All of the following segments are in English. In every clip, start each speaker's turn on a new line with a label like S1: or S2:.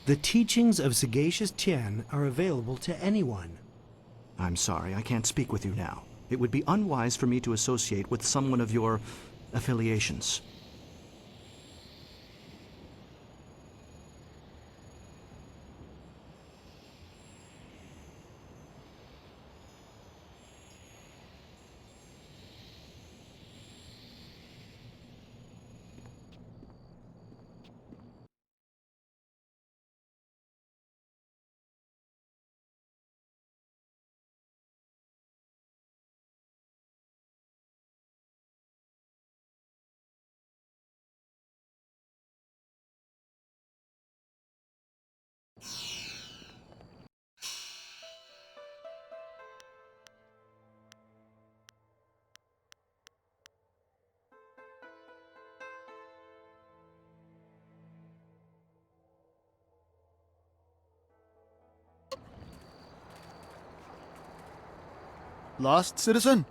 S1: The teachings of Sagacious Tian are available to anyone.
S2: I'm sorry, I can't speak with you now. It would be unwise for me to associate with someone of your affiliations.
S3: Lost, citizen?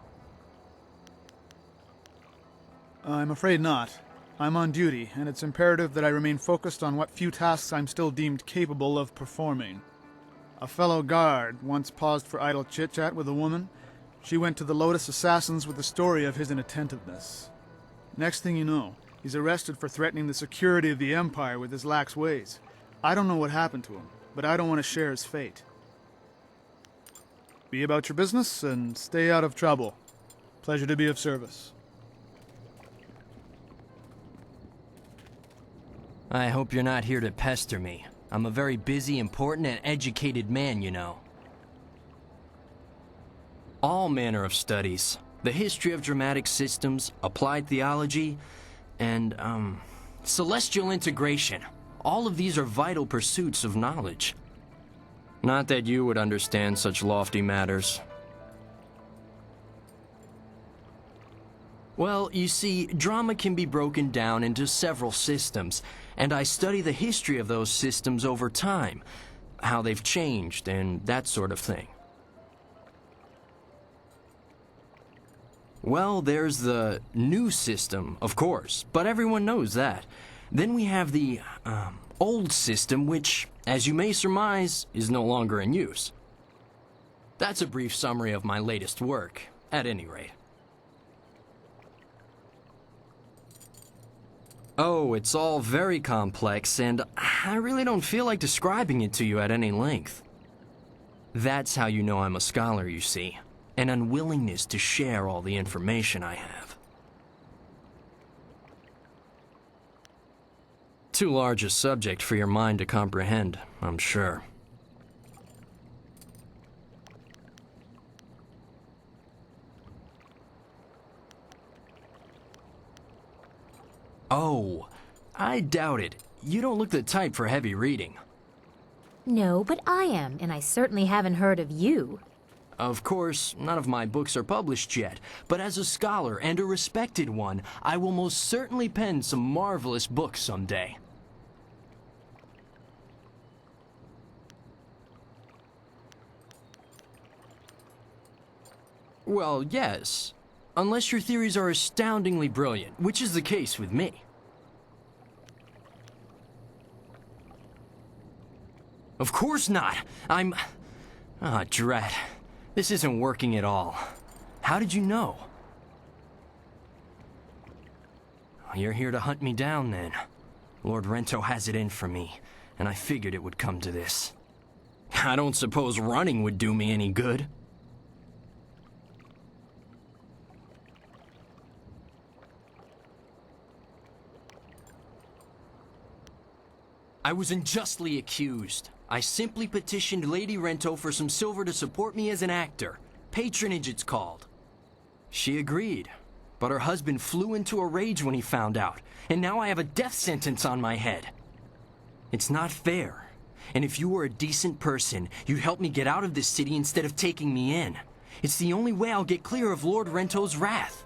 S3: I'm afraid not. I'm on duty, and it's imperative that I remain focused on what few tasks I'm still deemed capable of performing. A fellow guard once paused for idle chit-chat with a woman. She went to the Lotus Assassins with the story of his inattentiveness. Next thing you know, he's arrested for threatening the security of the Empire with his lax ways. I don't know what happened to him, but I don't want to share his fate. Be about your business and stay out of trouble. Pleasure to be of service.
S4: I hope you're not here to pester me. I'm a very busy, important, and educated man, you know. All manner of studies. The history of dramatic systems, applied theology, and, celestial integration. All of these are vital pursuits of knowledge. Not that you would understand such lofty matters. Well, you see, drama can be broken down into several systems, and I study the history of those systems over time, how they've changed, and that sort of thing. Well, there's the new system, of course, but everyone knows that. Then we have the, old system, which, as you may surmise, is no longer in use. That's a brief summary of my latest work, at any rate. Oh, it's all very complex, and I really don't feel like describing it to you at any length. That's how you know I'm a scholar, you see. An unwillingness to share all the information I have. Too large a subject for your mind to comprehend, I'm sure. Oh, I doubt it. You don't look the type for heavy reading.
S5: No, but I am, and I certainly haven't heard of you.
S4: Of course, none of my books are published yet, but as a scholar and a respected one, I will most certainly pen some marvelous books someday. Well, yes. Unless your theories are astoundingly brilliant, which is the case with me. Of course not! I'm... Ah, drat. This isn't working at all. How did you know? You're here to hunt me down, then. Lord Rento has it in for me, and I figured it would come to this. I don't suppose running would do me any good. I was unjustly accused. I simply petitioned Lady Rento for some silver to support me as an actor. Patronage, it's called. She agreed, but her husband flew into a rage when he found out, and now I have a death sentence on my head. It's not fair, and if you were a decent person, you'd help me get out of this city instead of taking me in. It's the only way I'll get clear of Lord Rento's wrath.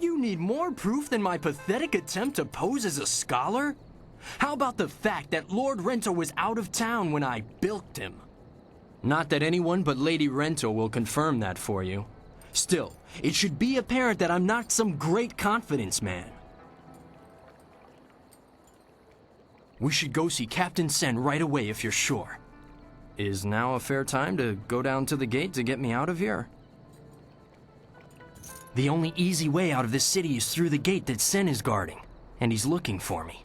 S4: You need more proof than my pathetic attempt to pose as a scholar? How about the fact that Lord Rento was out of town when I bilked him? Not that anyone but Lady Rento will confirm that for you. Still, it should be apparent that I'm not some great confidence man. We should go see Captain Sen right away if you're sure. Is now a fair time to go down to the gate to get me out of here? The only easy way out of this city is through the gate that Sen is guarding, and he's looking for me.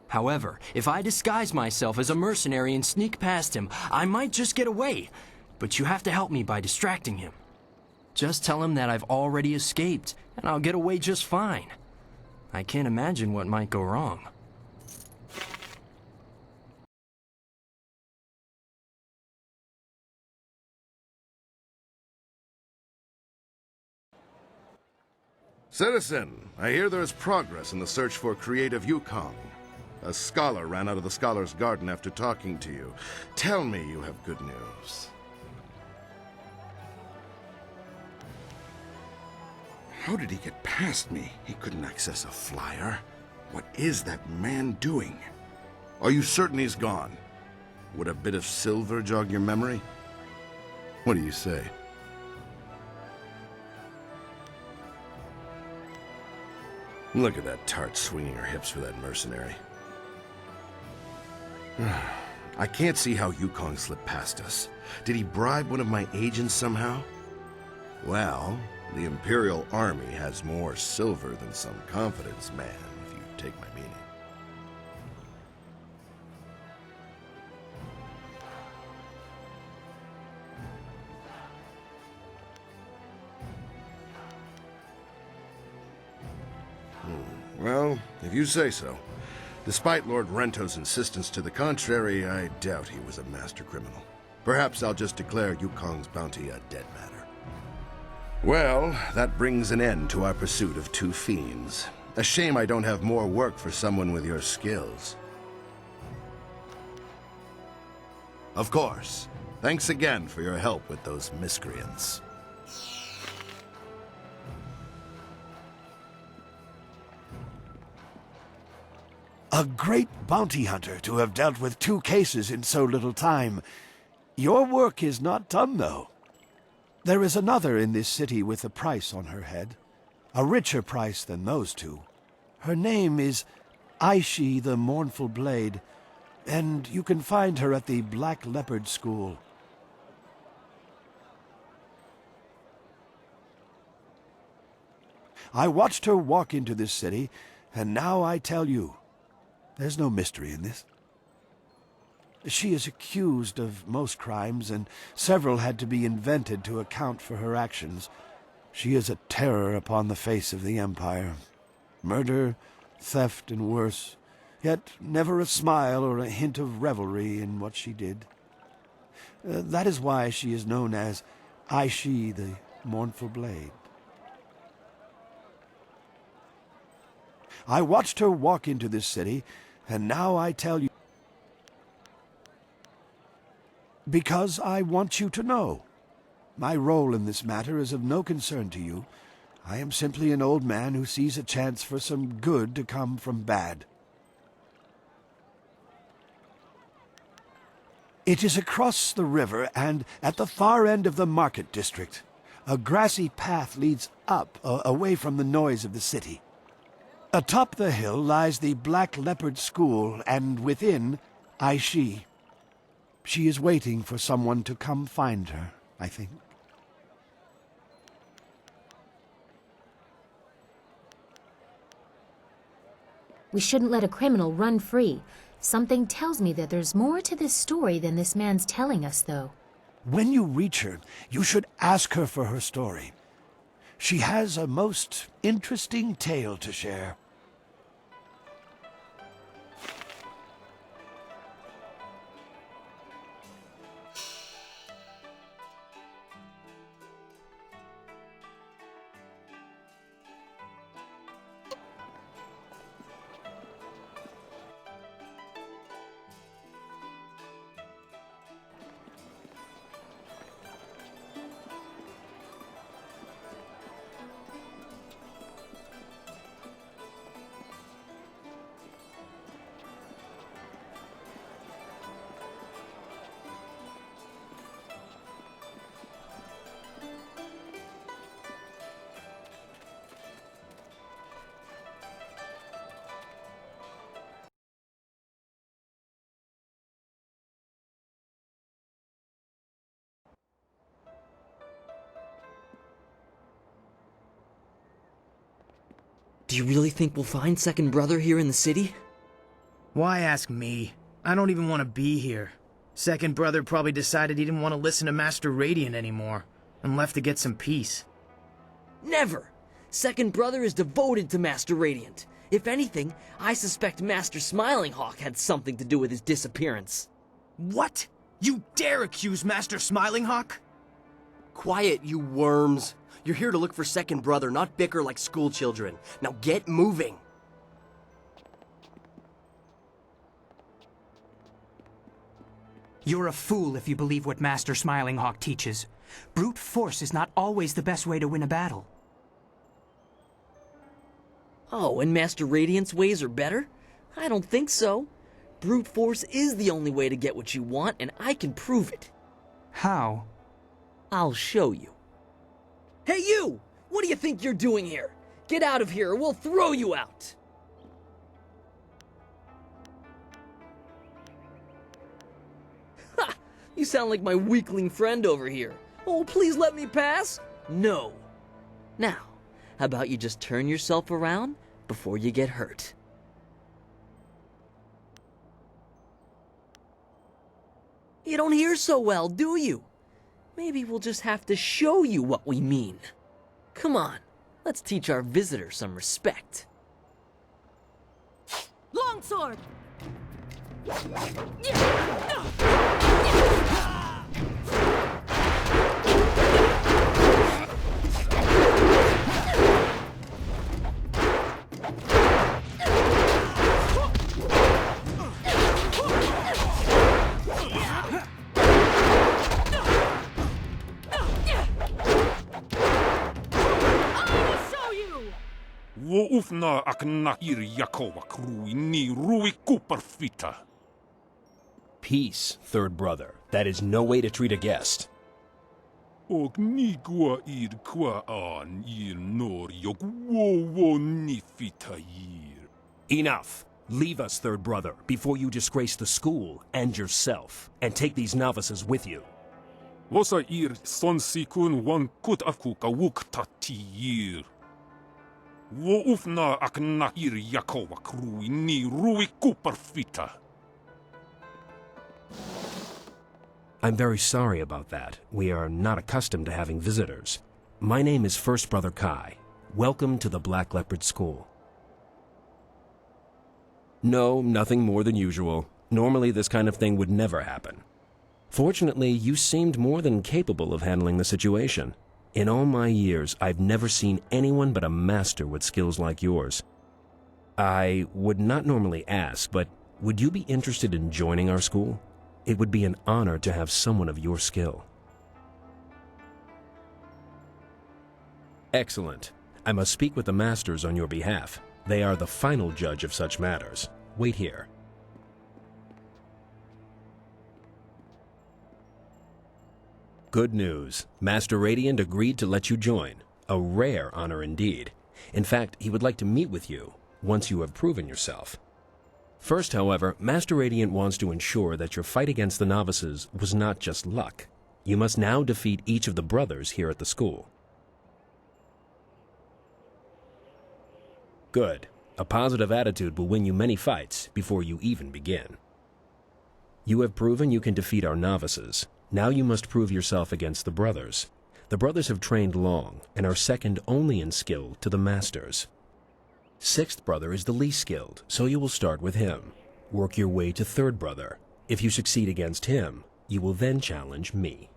S4: However, if I disguise myself as a mercenary and sneak past him, I might just get away. But you have to help me by distracting him. Just tell him that I've already escaped, and I'll get away just fine. I can't imagine what might go wrong.
S6: Citizen, I hear there is progress in the search for creative Yukong. A scholar ran out of the Scholar's Garden after talking to you. Tell me you have good news.
S7: How did he get past me? He couldn't access a flyer. What is that man doing?
S6: Are you certain he's gone? Would a bit of silver jog your memory? What do you say? Look at that tart swinging her hips for that mercenary. I can't see how Yukong slipped past us. Did he bribe one of my agents somehow? Well, the Imperial Army has more silver than some confidence man, if you take my meaning. Well, if you say so. Despite Lord Rento's insistence to the contrary, I doubt he was a master criminal. Perhaps I'll just declare Yukong's bounty a dead matter. Well, that brings an end to our pursuit of two fiends. A shame I don't have more work for someone with your skills. Of course. Thanks again for your help with those miscreants.
S8: A great bounty hunter to have dealt with two cases in so little time. Your work is not done, though. There is another in this city with a price on her head. A richer price than those two. Her name is Aishi the Mournful Blade, and you can find her at the Black Leopard School. I watched her walk into this city, and now I tell you, there's no mystery in this. She is accused of most crimes, and several had to be invented to account for her actions. She is a terror upon the face of the Empire. Murder, theft, and worse, yet never a smile or a hint of revelry in what she did. That is why she is known as Aishi the Mournful Blade. I watched her walk into this city, and now I tell you, because I want you to know. My role in this matter is of no concern to you. I am simply an old man who sees a chance for some good to come from bad. It is across the river and at the far end of the market district. A grassy path leads up, away from the noise of the city. Atop the hill lies the Black Leopard School, and within, Aishi. She is waiting for someone to come find her, I think.
S5: We shouldn't let a criminal run free. Something tells me that there's more to this story than this man's telling us, though.
S8: When you reach her, you should ask her for her story. She has a most interesting tale to share.
S9: Do you really think we'll find Second Brother here in the city?
S10: Why ask me? I don't even want to be here. Second Brother probably decided he didn't want to listen to Master Radiant anymore, and left to get some peace.
S9: Never! Second Brother is devoted to Master Radiant. If anything, I suspect Master Smiling Hawk had something to do with his disappearance.
S10: What? You dare accuse Master Smiling Hawk?
S4: Quiet, you worms. You're here to look for Second Brother, not bicker like schoolchildren. Now get moving.
S11: You're a fool if you believe what Master Smiling Hawk teaches. Brute force is not always the best way to win a battle.
S9: Oh, and Master Radiant's ways are better? I don't think so. Brute force is the only way to get what you want, and I can prove it.
S11: How?
S9: I'll show you. Hey you! What do you think you're doing here? Get out of here or we'll throw you out! Ha! You sound like my weakling friend over here. Oh, please let me pass? No. Now, how about you just turn yourself around before you get hurt? You don't hear so well, do you? Maybe we'll just have to show you what we mean. Come on, let's teach our visitor some respect.
S12: Longsword!
S13: Woufna aknakir Yakova krui ni rui kuperfita.
S14: Peace, Third Brother. That is no way to treat a guest.
S13: Og nigua ir qua an ir nor yok wo ni fita yir.
S14: Enough. Leave us, Third Brother, before you disgrace the school and yourself, and take these novices with you.
S13: Vosa ir son sikun wan kut afku kawuk tatiyir. Woufna aknakir Yakova krui ni rui kuperfita.
S14: I'm very sorry about that. We are not accustomed to having visitors. My name is First Brother Kai. Welcome to the Black Leopard School. No, nothing more than usual. Normally this kind of thing would never happen. Fortunately, you seemed more than capable of handling the situation. In all my years, I've never seen anyone but a master with skills like yours. I would not normally ask, but would you be interested in joining our school? It would be an honor to have someone of your skill. Excellent. I must speak with the masters on your behalf. They are the final judge of such matters. Wait here. Good news. Master Radiant agreed to let you join. A rare honor indeed. In fact, he would like to meet with you once you have proven yourself. First, however, Master Radiant wants to ensure that your fight against the novices was not just luck. You must now defeat each of the brothers here at the school. Good. A positive attitude will win you many fights before you even begin. You have proven you can defeat our novices. Now you must prove yourself against the brothers. The brothers have trained long and are second only in skill to the masters. Sixth brother is the least skilled, so you will start with him. Work your way to third brother. If you succeed against him, you will then challenge me.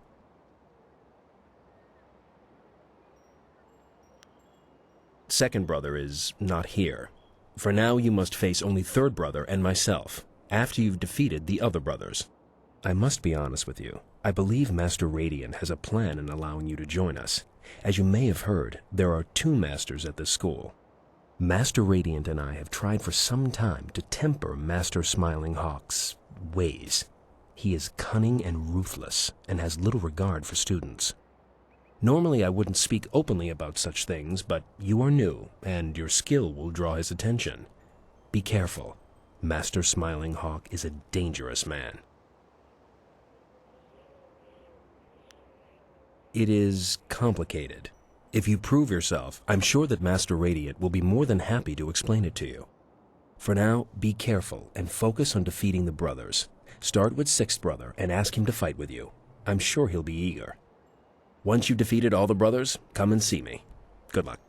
S14: Second brother is not here. For now, you must face only third brother and myself, after you've defeated the other brothers. I must be honest with you. I believe Master Radiant has a plan in allowing you to join us. As you may have heard, there are 2 masters at this school. Master Radiant and I have tried for some time to temper Master Smiling Hawk's ways. He is cunning and ruthless, and has little regard for students. Normally I wouldn't speak openly about such things, but you are new, and your skill will draw his attention. Be careful. Master Smiling Hawk is a dangerous man. It is complicated. If you prove yourself, I'm sure that Master Radiant will be more than happy to explain it to you. For now, be careful and focus on defeating the brothers. Start with Sixth Brother and ask him to fight with you. I'm sure he'll be eager. Once you've defeated all the brothers, come and see me. Good luck.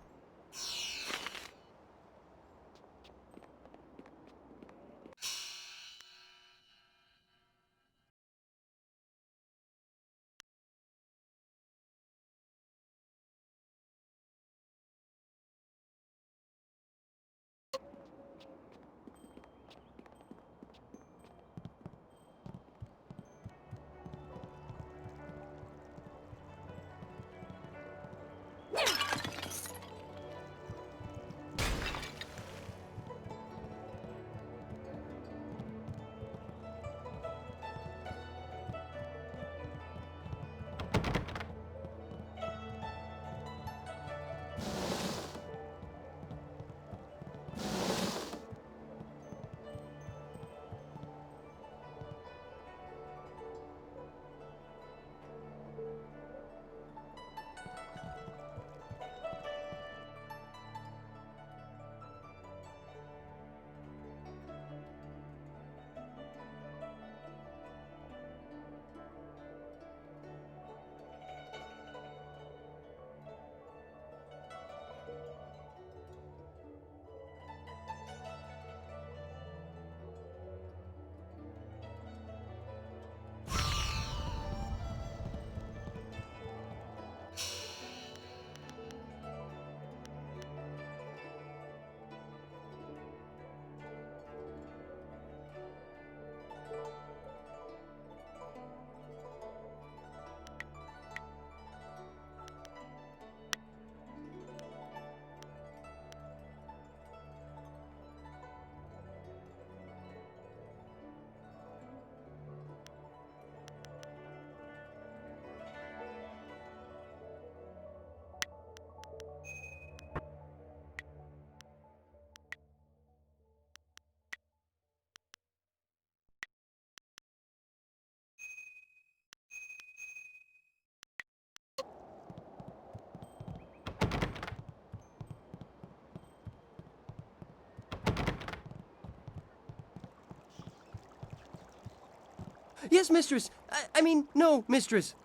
S12: Yes, mistress. I mean, no, mistress.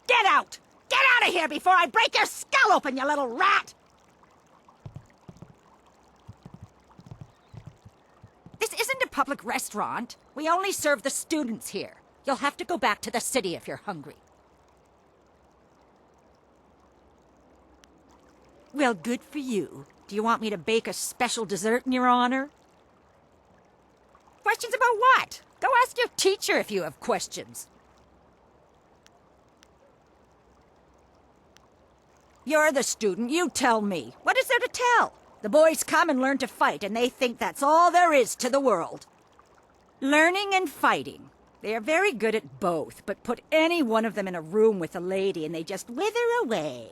S15: Get out! Get out of here before I break your skull open, you little rat! This isn't a public restaurant. We only serve the students here. You'll have to go back to the city if you're hungry. Well, good for you. Do you want me to bake a special dessert in your honor? Questions about what? Go ask your teacher if you have questions. You're the student, you tell me. What is there to tell? The boys come and learn to fight, and they think that's all there is to the world. Learning and fighting. They are very good at both, but put any one of them in a room with a lady and they just wither away.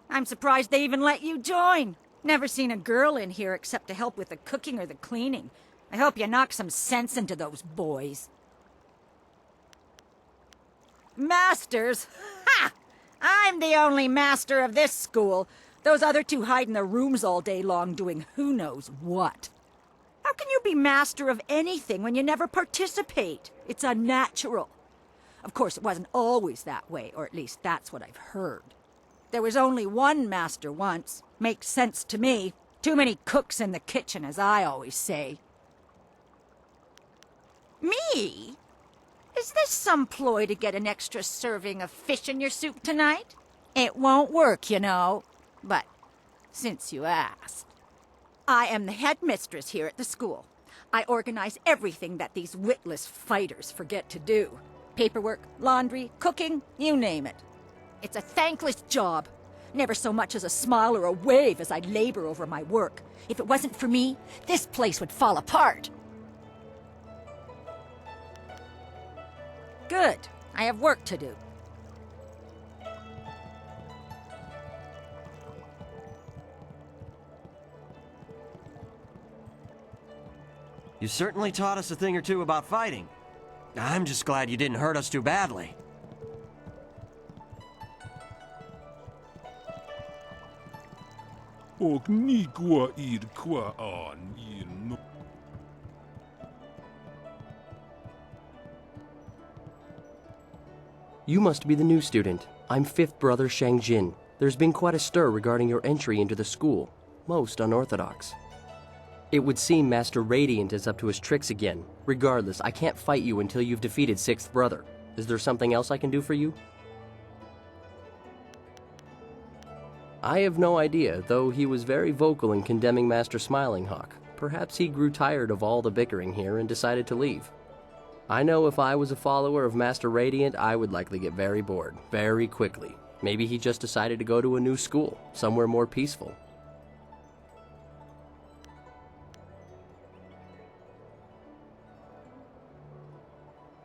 S15: I'm surprised they even let you join. Never seen a girl in here except to help with the cooking or the cleaning. I hope you knock some sense into those boys. Masters? Ha! I'm the only master of this school. Those other two hide in their rooms all day long doing who knows what. How can you be master of anything when you never participate? It's unnatural. Of course, it wasn't always that way, or at least that's what I've heard. There was only one master once. Makes sense to me. Too many cooks in the kitchen, as I always say. Me? Is this some ploy to get an extra serving of fish in your soup tonight? It won't work, you know. But since you asked, I am the headmistress here at the school. I organize everything that these witless fighters forget to do. Paperwork, laundry, cooking, you name it. It's a thankless job. Never so much as a smile or a wave as I labor over my work. If it wasn't for me, this place would fall apart. Good. I have work to do.
S12: You certainly taught us a thing or two about fighting. I'm just glad you didn't hurt us too badly.
S13: Og nigua id qua an il no.
S4: You must be the new student. I'm fifth brother Shang Jin. There's been quite a stir regarding your entry into the school. Most unorthodox. It would seem Master Radiant is up to his tricks again. Regardless, I can't fight you until you've defeated sixth brother. Is there something else I can do for you? I have no idea, though he was very vocal in condemning Master Smiling Hawk. Perhaps he grew tired of all the bickering here and decided to leave. I know if I was a follower of Master Radiant, I would likely get very bored, very quickly. Maybe he just decided to go to a new school, somewhere more peaceful.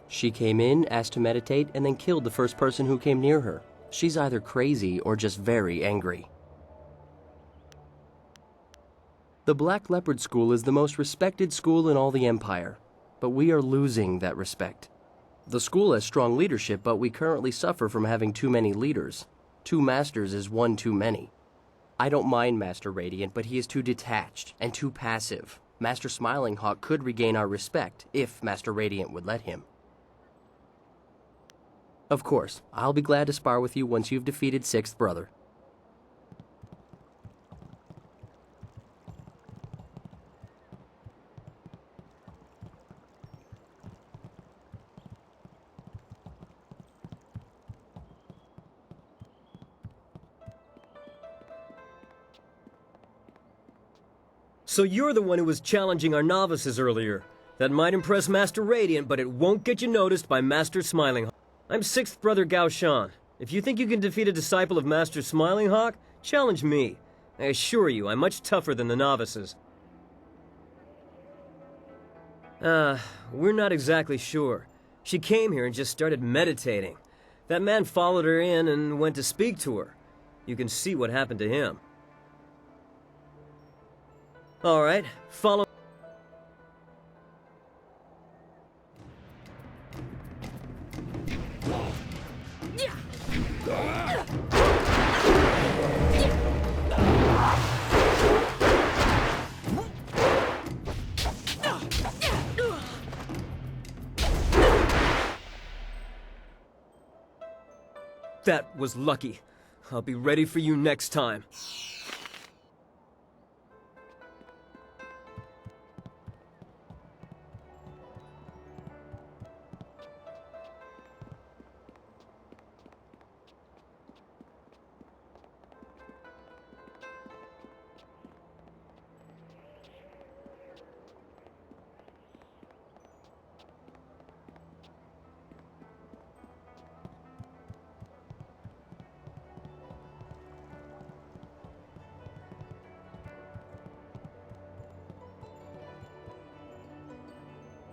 S4: She came in, asked to meditate, and then killed the first person who came near her. She's either crazy or just very angry. The Black Leopard School is the most respected school in all the Empire, but we are losing that respect. The school has strong leadership, but we currently suffer from having too many leaders. 2 masters is one too many. I don't mind Master Radiant, but he is too detached and too passive. Master Smiling Hawk could regain our respect if Master Radiant would let him. Of course, I'll be glad to spar with you once you've defeated sixth brother.
S12: So you're the one who was challenging our novices earlier. That might impress Master Radiant, but it won't get you noticed by Master Smiling Hawk. I'm sixth brother Gao Shan. If you think you can defeat a disciple of Master Smiling Hawk, challenge me. I assure you, I'm much tougher than the novices. We're not exactly sure. She came here and just started meditating. That man followed her in and went to speak to her. You can see what happened to him. All right, follow. That was lucky. I'll be ready for you next time.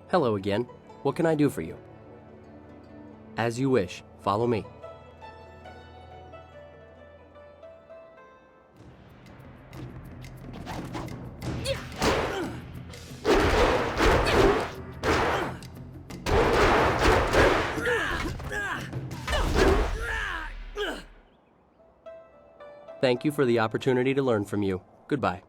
S4: Hello again. What can I do for you? As you wish. Follow me. Thank you for the opportunity to learn from you. Goodbye.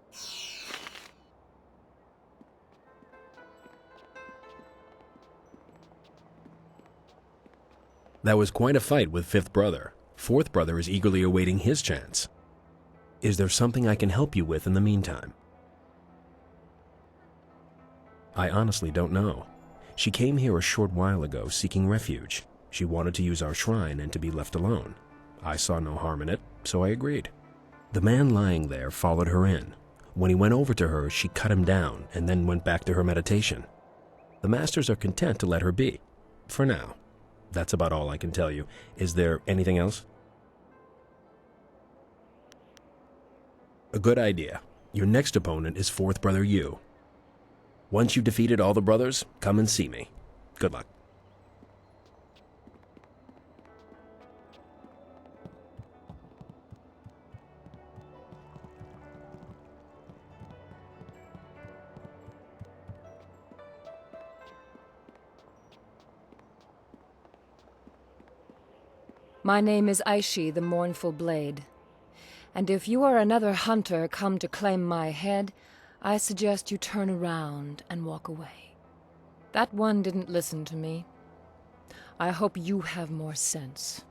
S14: That was quite a fight with fifth brother. Fourth brother is eagerly awaiting his chance. Is there something I can help you with in the meantime? I honestly don't know. She came here a short while ago seeking refuge. She wanted to use our shrine and to be left alone. I saw no harm in it, so I agreed. The man lying there followed her in. When he went over to her, she cut him down and then went back to her meditation. The masters are content to let her be. For now. That's about all I can tell you. Is there anything else? A good idea. Your next opponent is fourth brother Yu. Once you've defeated all the brothers, come and see me. Good luck.
S16: My name is Aishi, the Mournful Blade, And if you are another hunter come to claim my head, I suggest you turn around and walk away. That one didn't listen to me. I hope you have more sense.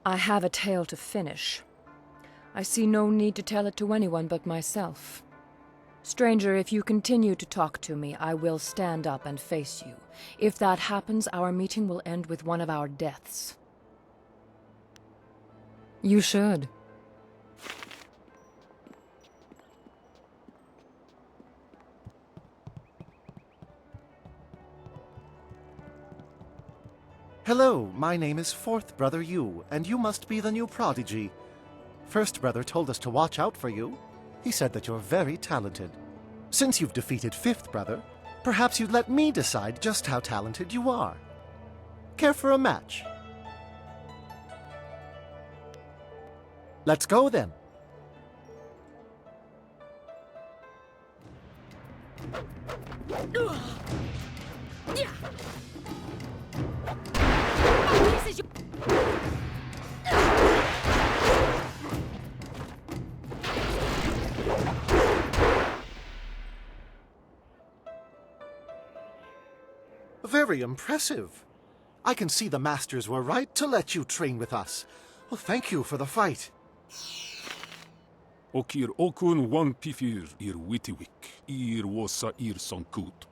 S16: I have a tale to finish. I see no need to tell it to anyone but myself. Stranger, if you continue to talk to me, I will stand up and face you. If that happens, our meeting will end with one of our deaths. You should.
S17: Hello, my name is Fourth Brother Yu, and you must be the new prodigy. First Brother told us to watch out for you. He said that you're very talented. Since you've defeated Fifth Brother, perhaps you'd let me decide just how talented you are. Care for a match? Let's go then. Very impressive. I can see the masters were right to let you train with us. Well, thank you for the fight.
S13: Okir okun wan pifir ir witiwik, ir wosa ir sankut.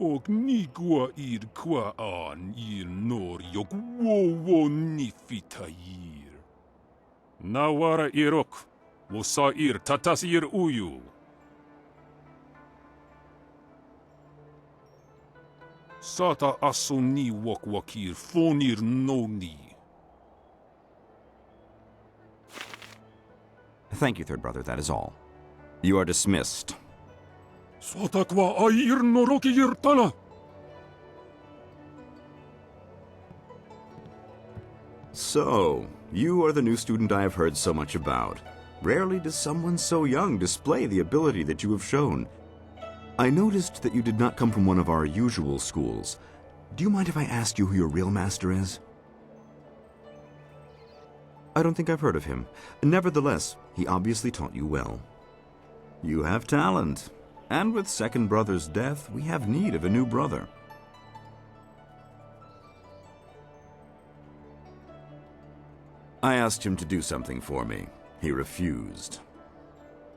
S13: Og nigua ir kwa an ir nor yok wowo nifitayir. Nawara irok, wosa ir tatas ir uyu. Sata asoni wakwakir fonir noni.
S18: Thank you, Third Brother, that is all. You are dismissed.
S13: Sotakwa air noroki irtana.
S18: So, you are the new student I have heard so much about. Rarely does someone so young display the ability that you have shown. I noticed that you did not come from one of our usual schools. Do you mind if I ask you who your real master is? I don't think I've heard of him. Nevertheless, he obviously taught you well. You have talent, and with Second Brother's death, we have need of a new brother. I asked him to do something for me. He refused.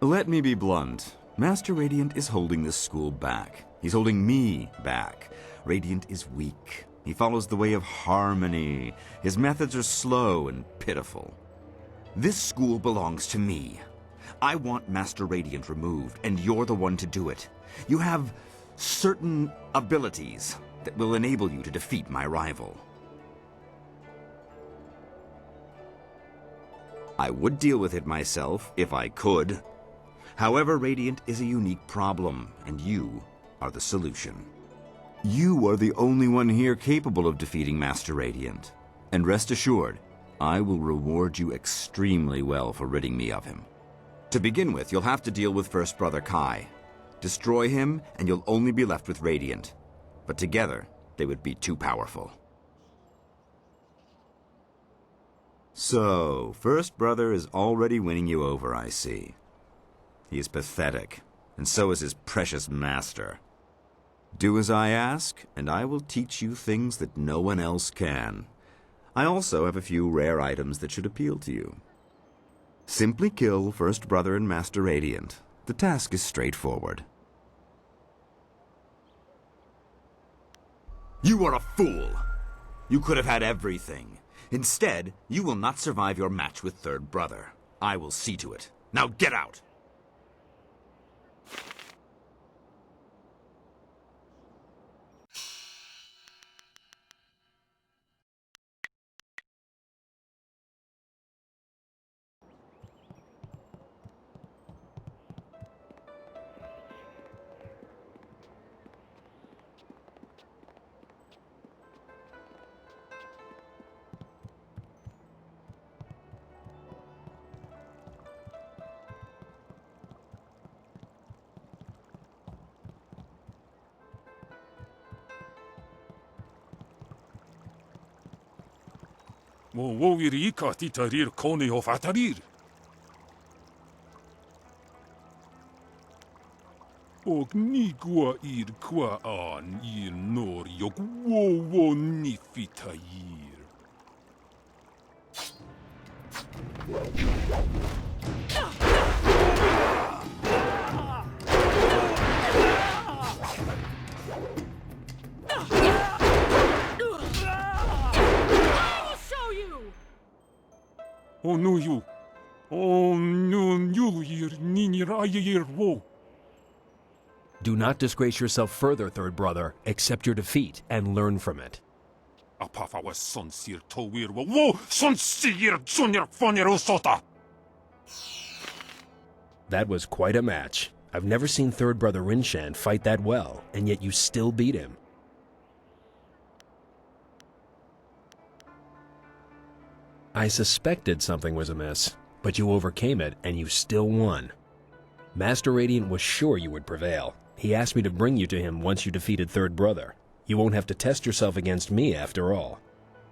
S18: Let me be blunt. Master Radiant is holding this school back. He's holding me back. Radiant is weak. He follows the way of harmony. His methods are slow and pitiful. This school belongs to me. I want Master Radiant removed, and you're the one to do it. You have certain abilities that will enable you to defeat my rival. I would deal with it myself, if I could. However, Radiant is a unique problem, and you are the solution. You are the only one here capable of defeating Master Radiant. And rest assured, I will reward you extremely well for ridding me of him. To begin with, you'll have to deal with First Brother Kai. Destroy him, and you'll only be left with Radiant. But together, they would be too powerful. So, First Brother is already winning you over, I see. He is pathetic, and so is his precious master. Do as I ask, and I will teach you things that no one else can. I also have a few rare items that should appeal to you. Simply kill First Brother and Master Radiant. The task is straightforward. You are a fool! You could have had everything. Instead, you will not survive your match with Third Brother. I will see to it. Now get out!
S13: Mo wowiri ka titarir kone of atarir. Og nigua ir qua an ir nor yok wowo nifitayir. Onuyu. Onunyu ir ninir ayir wo.
S14: Do not disgrace yourself further, third brother. Accept your defeat and learn from it.
S13: Apafa was sonsir towir wo sonsir sunir fonir usota.
S14: That was quite a match. I've never seen third brother Rinshan fight that well, and yet you still beat him. I suspected something was amiss, but you overcame it and you still won. Master Radiant was sure you would prevail. He asked me to bring you to him once you defeated third brother. You won't have to test yourself against me after all.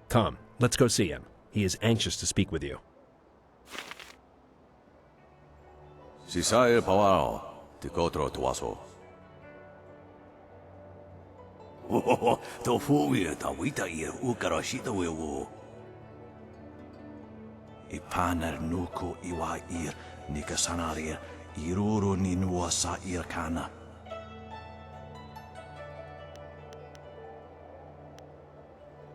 S14: Come, let's go see him. He is anxious to speak with you.
S19: Sisaya Pawao, Tikotro Tuaso. Oh, to fuwi ta wita ir ukarashita wewo. Ipanar nuko iwa ir nikasanaria iruru ninua sa ir kana.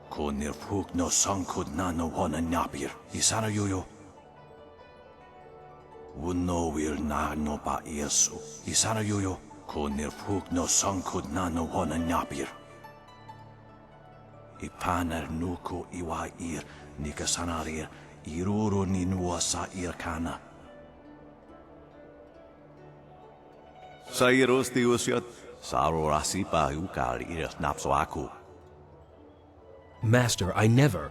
S19: Konir fuk no sankud nano wana nyapir. Isana yoyo. Wuno wir na no pa yesu. Isana yoyo. Konir fuk no sankud nano wana nyapir. Ipanar nuko iwa ir nikasanaria iruru ninua sa ir kana. Sairos tiusiat saro rasipa ukal ir napsoaku.
S14: Master, I never...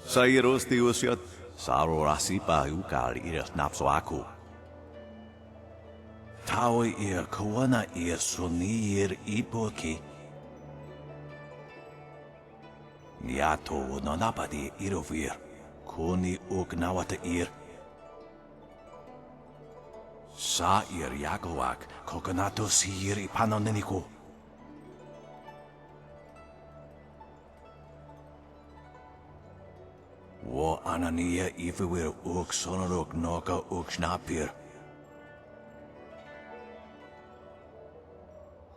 S19: Sairos tiusiat saro rasipa ukal ir napsoaku. Tawe ir kawana ir sunir ipoki. Niato nonapadi irovir. Koni ugnawata ir. Sa ir yakowak kokonato sir ipanoneniko. Wo anania ifewir uk sonorok noka uk snapir.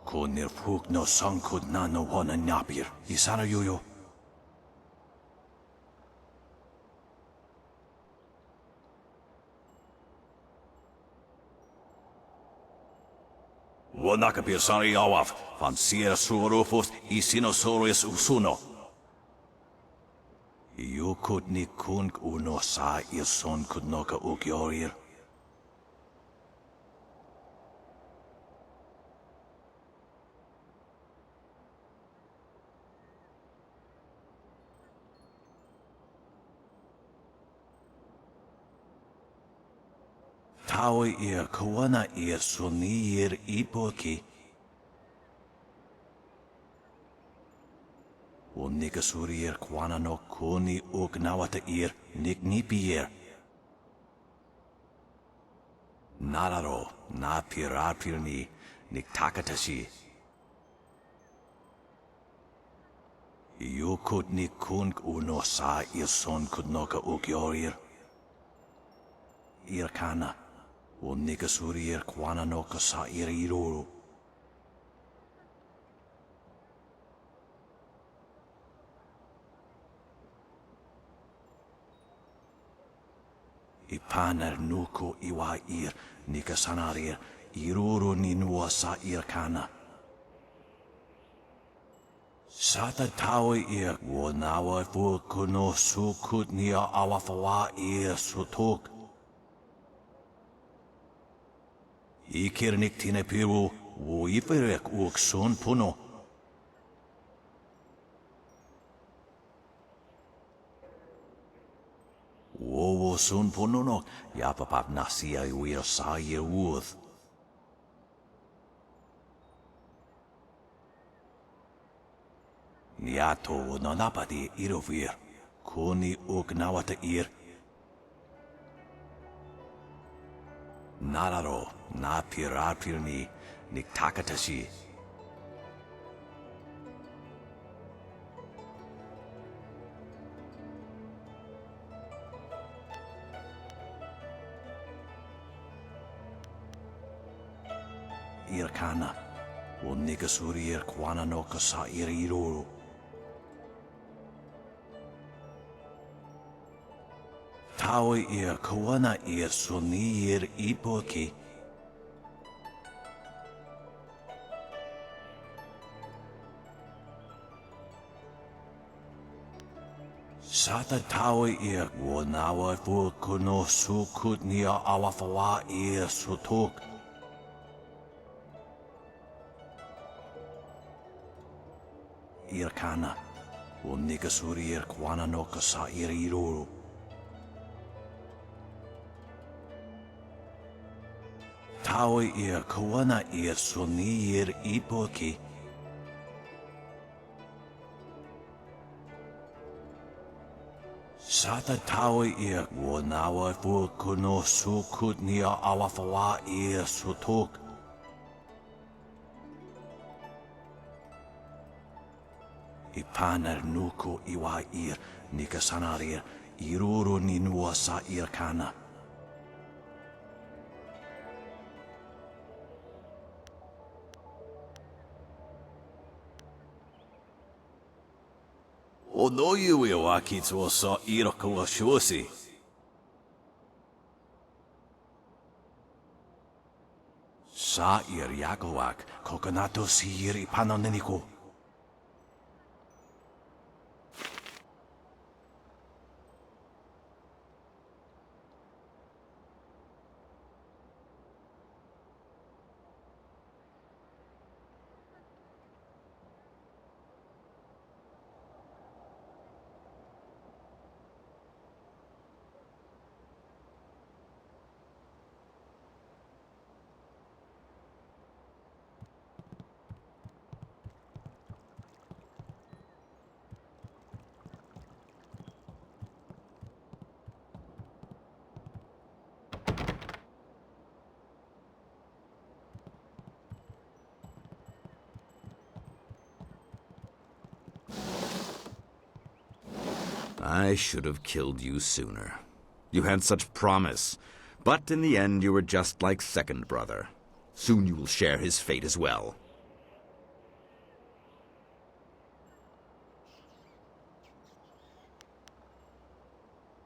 S19: Konir fuk no sankud nano wana napir. Isana yoyo. Wonakapir sari awaf, van sir surofos isinosaurus usuno. Yukut ni kunk uno sa son kudnoka ukyorir. Tawe ir kawana ir sunir ipoki. O nikasurir kwana no koni ugnawata ir niknipier. Nararo na pirapirni niktakatashi. Yukut ni kunk uno sa ir son kudnoka ukyorir. Ir kana. O nikasurir kwana no kasa ir iruru. Ipanar nuko iwa ir nikasanarir iruru ninua sa ir kana. Sata tawe ir wonawa fu kuno sukut nia awafawa ir sutuk. Ikirnik tine piru wo iferek uk son puno. Wowo son puno no yapapap nasia iwir sa ir wuth. Niato no napadi irovir. Kuni ugnawata ir. Nararo na pirapirni niktakatashi. Irkana, o nigasuri ir kwana no kasa ir iruru. Tawi ir kawana ir suni ir ipoki. Sata tawi ir wanawa fu kuno sukut nia awafawa ir sutuk. Irkana, o nigasuri ir kwana no kasa ir iruru. Tawi ir kawana ir suni ir ipoki. Sata tawi ir wanawa fu kuno sukut nia awafawa ir sutuk. Ipanar nuko iwa ir nikasanarir iruru ninua sa irkana. O no yu iwa kitsuo sa iroko wa shuosi. Sa ir yakowak kokonato si ir ipanoneniko.
S18: I should have killed you sooner. You had such promise. But in the end, you were just like second brother. Soon you will share his fate as well.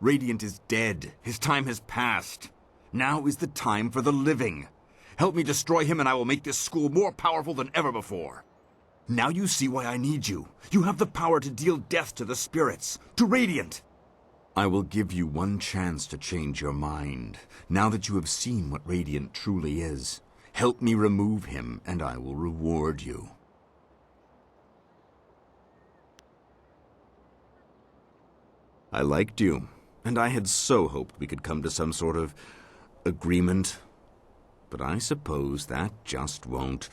S18: Radiant is dead. His time has passed. Now is the time for the living. Help me destroy him and I will make this school more powerful than ever before. Now you see why I need you. You have the power to deal death to the spirits, to Radiant. I will give you one chance to change your mind, now that you have seen what Radiant truly is. Help me remove him, and I will reward you. I liked you, and I had so hoped we could come to some sort of agreement. But I suppose that just won't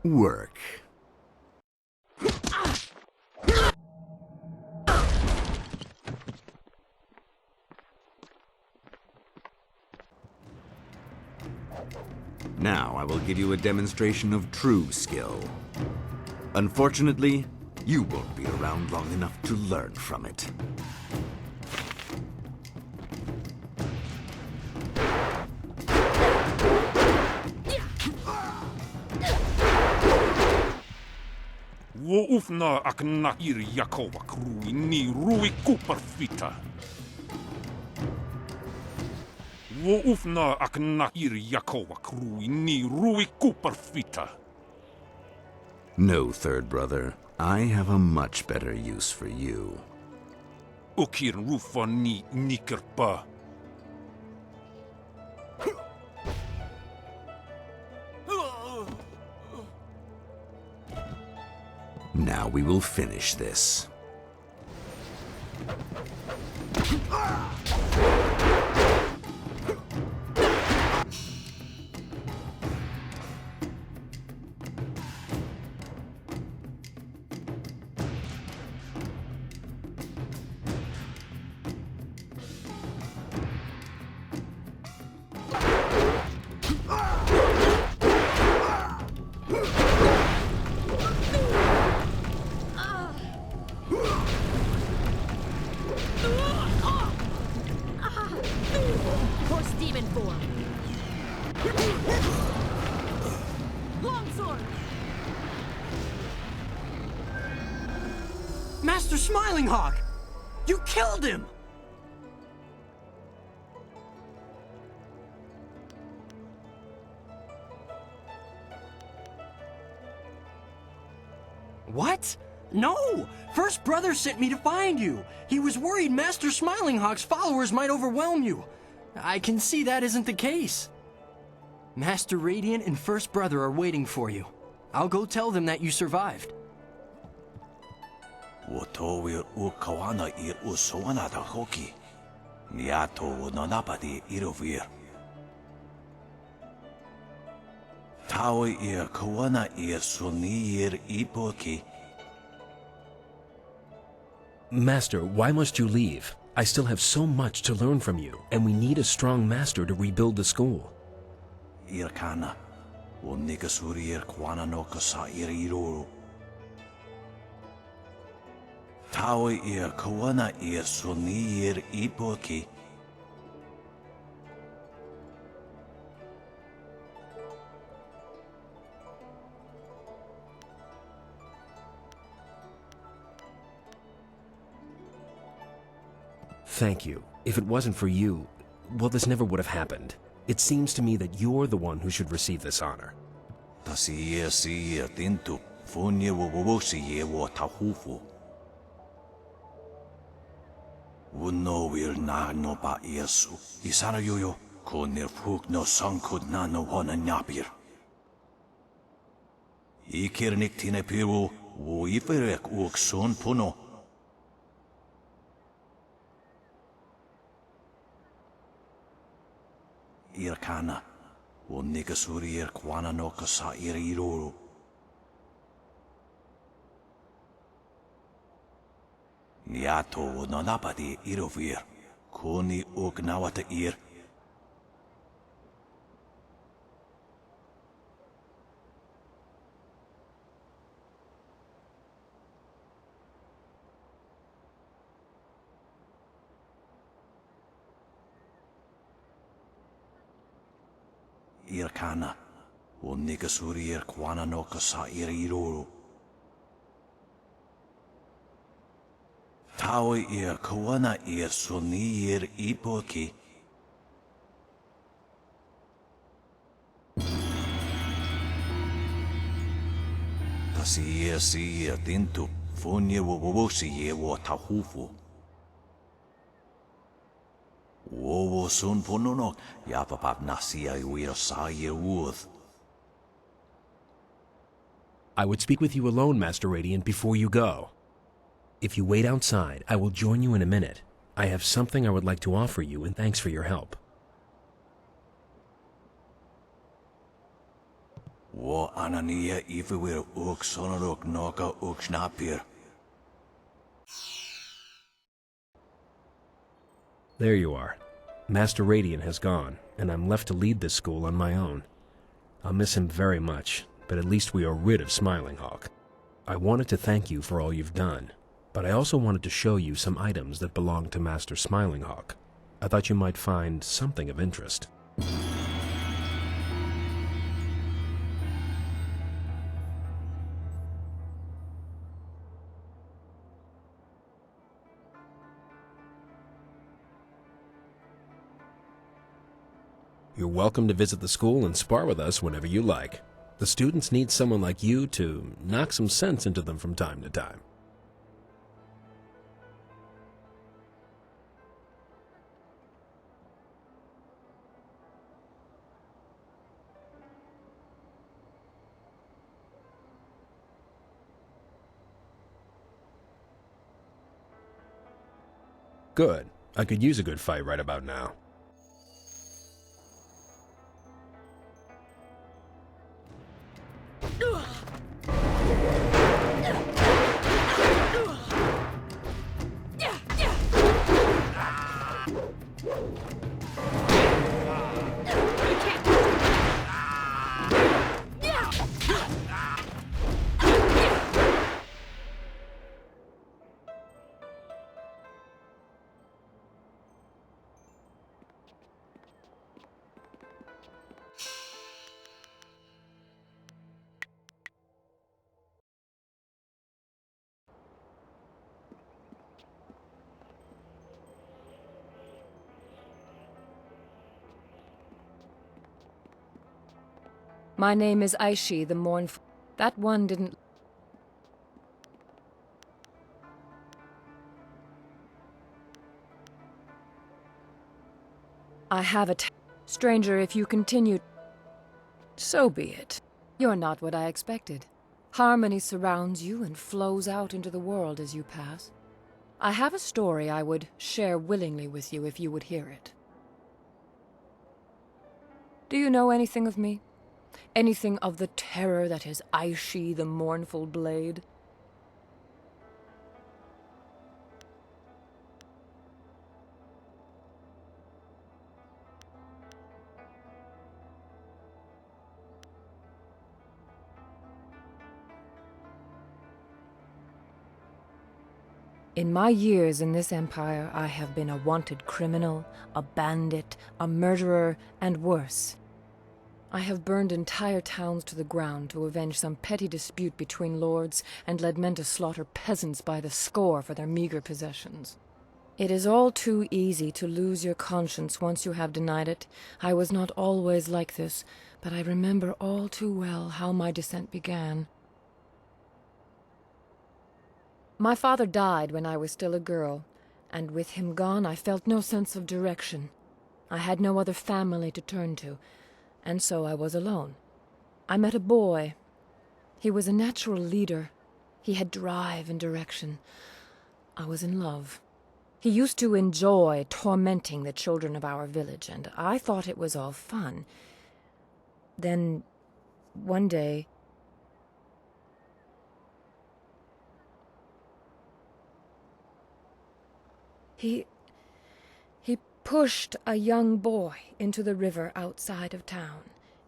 S18: work. Now I will give you a demonstration of true skill. Unfortunately, you won't be around long enough to learn from it.
S13: Wo ufna ak na ir Yakova krui ni rui kuperfita. Wo ufna ak na ir Yakova krui ni rui kuperfita.
S18: No, third brother. I have a much better use for you.
S13: Ukir rufa ni nikerpa.
S18: Now we will finish this.
S20: demon form. Longsword.
S4: Master Smiling Hawk! You killed him! What? No! First Brother sent me to find you. He was worried Master Smiling Hawk's followers might overwhelm you. I can see that isn't the case. Master Radiant and First Brother are waiting for you. I'll go tell them that you survived.
S19: Wotowir ukawana ir usowana da hoki. Niato nonapadi irovir. Tawi ir kawana ir sunir ipoki.
S14: Master, why must you leave? I still have so much to learn from you, and we need a strong master to rebuild the school.
S19: Irkana. Unikasuri ir kwana no kasa ir iruru. Tawi ir kawana ir sunir ipoki.
S14: Thank you. If it wasn't for you, well, this never would have happened. It seems to me that you're the one who should receive this honor.
S19: Tasiye siye tintu funye wubusiye wo tahufu. Wuno wir na no ba yesu. Isana yoyo konir fuk no sankud na no hona nyapir. Ikirnik tine piru wo iferek uk son puno. Irkana, o Nikasuri ir kwana no kasa ir iruru. Niato o nonapadi irovir, kuni ugnawata ir. Irkana, o Nikasuri ir kwana no kasa ir iruru. Tawi ir kawana ir suni ir ipoki. Tasiye siye tintu funye wubusiye wo tahufu. Wowo sun pununok, yapapap nasia uir saye wooth.
S14: I would speak with you alone, Master Radiant, before you go. If you wait outside, I will join you in a minute. I have something I would like to offer you, and thanks for your help.
S19: Wo anania ifewir uk sonorok noka uk snapir.
S14: There you are. Master Radiant has gone, and I'm left to lead this school on my own. I'll miss him very much, but at least we are rid of Smiling Hawk. I wanted to thank you for all you've done, but I also wanted to show you some items that belong to Master Smiling Hawk. I thought you might find something of interest. You're welcome to visit the school and spar with us whenever you like. The students need someone like you to knock some sense into them from time to time. Good. I could use a good fight right about now.
S16: My name is Aishi the Mournful. That one didn't... I have a stranger, if you continue... So be it. You're not what I expected. Harmony surrounds you and flows out into the world as you pass. I have a story I would share willingly with you if you would hear it. Do you know anything of me? Anything of the terror that is Aishi the Mournful Blade? In my years in this empire, I have been a wanted criminal, a bandit, a murderer, and worse. I have burned entire towns to the ground to avenge some petty dispute between lords and led men to slaughter peasants by the score for their meager possessions. It is all too easy to lose your conscience once you have denied it. I was not always like this, but I remember all too well how my descent began. My father died when I was still a girl, and with him gone I felt no sense of direction. I had no other family to turn to, and so I was alone. I met a boy. He was a natural leader. He had drive and direction. I was in love. He used to enjoy tormenting the children of our village, and I thought it was all fun. Then, one day... He pushed a young boy into the river outside of town.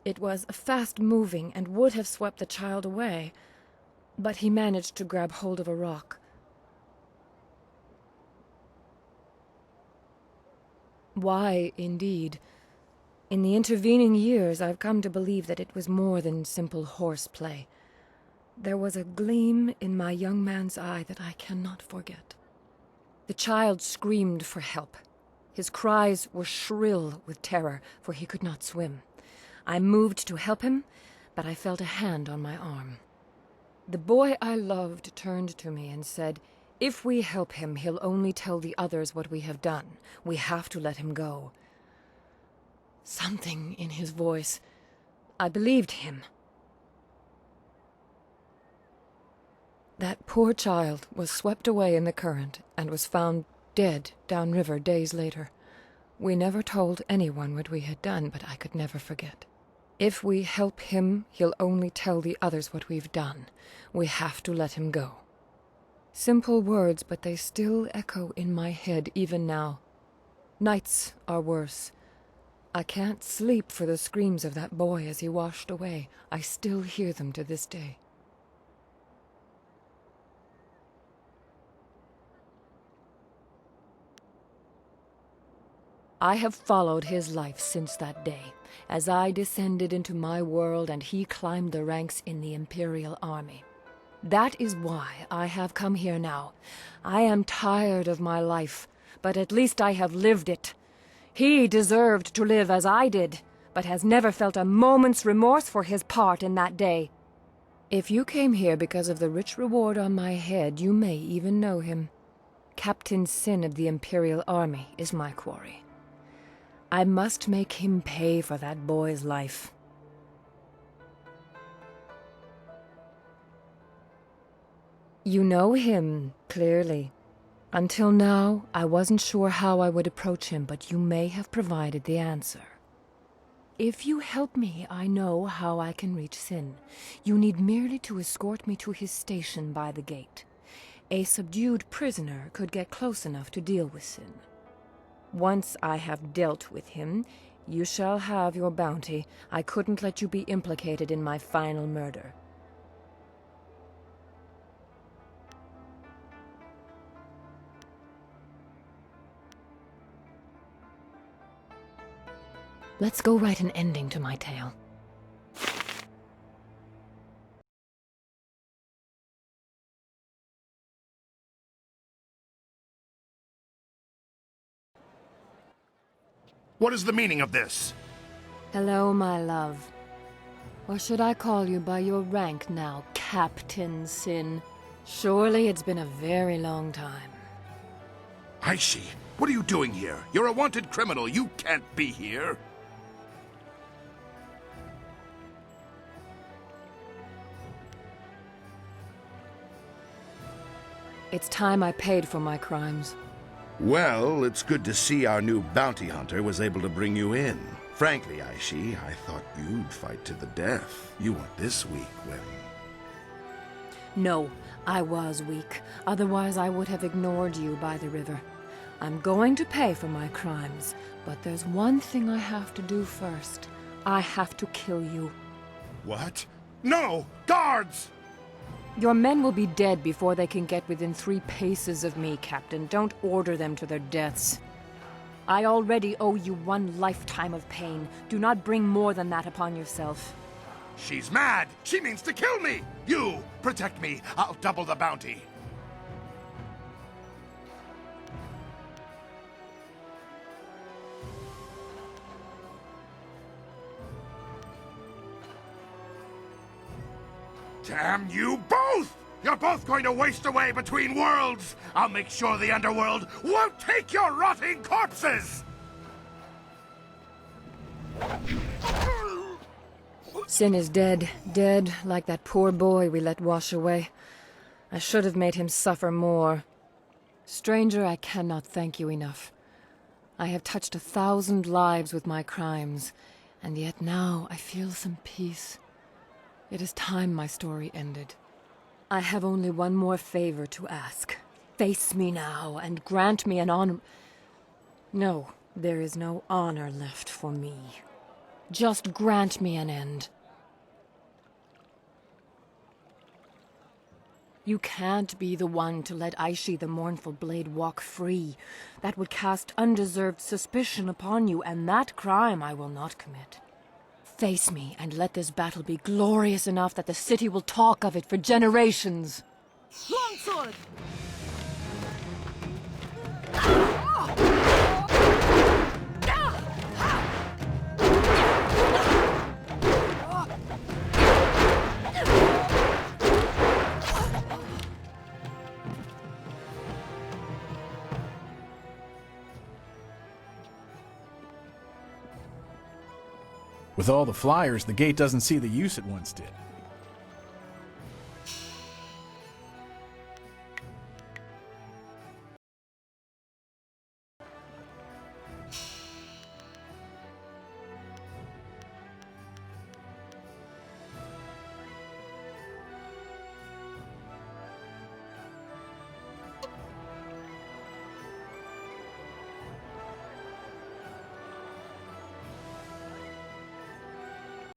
S16: It was fast-moving and would have swept the child away, but he managed to grab hold of a rock. Why, indeed. In the intervening years, I've come to believe that it was more than simple horseplay. There was a gleam in my young man's eye that I cannot forget. The child screamed for help. His cries were shrill with terror, for he could not swim. I moved to help him, but I felt a hand on my arm. The boy I loved turned to me and said, "If we help him, he'll only tell the others what we have done. We have to let him go." Something in his voice. I believed him. That poor child was swept away in the current and was found dead downriver days later. We never told anyone what we had done, but I could never forget. If we help him, he'll only tell the others what we've done. We have to let him go. Simple words, but they still echo in my head even now. Nights are worse. I can't sleep for the screams of that boy as he washed away. I still hear them to this day. I have followed his life since that day, as I descended into my world and he climbed the ranks in the Imperial Army. That is why I have come here now. I am tired of my life, but at least I have lived it. He deserved to live as I did, but has never felt a moment's remorse for his part in that day. If you came here because of the rich reward on my head, you may even know him. Captain Sin of the Imperial Army is my quarry. I must make him pay for that boy's life. You know him, clearly. Until now, I wasn't sure how I would approach him, but you may have provided the answer. If you help me, I know how I can reach Sin. You need merely to escort me to his station by the gate. A subdued prisoner could get close enough to deal with Sin. Once I have dealt with him, you shall have your bounty. I couldn't let you be implicated in my final murder. Let's go write an ending to my tale.
S6: What is the meaning of this?
S16: Hello, my love. Or should I call you by your rank now, Captain Sin? Surely it's been a very long time.
S7: Aishi, what are you doing here? You're a wanted criminal. You can't be here.
S16: It's time I paid for my crimes.
S6: Well, it's good to see our new bounty hunter was able to bring you in. Frankly, Aishi, I thought you'd fight to the death. You weren't this weak when...
S16: No, I was weak. Otherwise, I would have ignored you by the river. I'm going to pay for my crimes, but there's one thing I have to do first. I have to kill you.
S7: What? No! Guards!
S16: Your men will be dead before they can get within 3 paces of me, Captain. Don't order them to their deaths. I already owe you 1 lifetime of pain. Do not bring more than that upon yourself.
S7: She's mad! She means to kill me! You! Protect me! I'll double the bounty! Damn you both! You're both going to waste away between worlds! I'll make sure the underworld won't take your rotting corpses!
S16: Sin is dead. Dead like that poor boy we let wash away. I should have made him suffer more. Stranger, I cannot thank you enough. I have touched 1,000 lives with my crimes, and yet now I feel some peace. It is time my story ended. I have only one more favor to ask. Face me now and grant me an honor... No, there is no honor left for me. Just grant me an end. You can't be the one to let Aishi the Mournful Blade walk free. That would cast undeserved suspicion upon you, and that crime I will not commit. Face me, and let this battle be glorious enough that the city will talk of it for generations.
S15: Longsword!
S20: With all the flyers, the gate doesn't see the use it once did.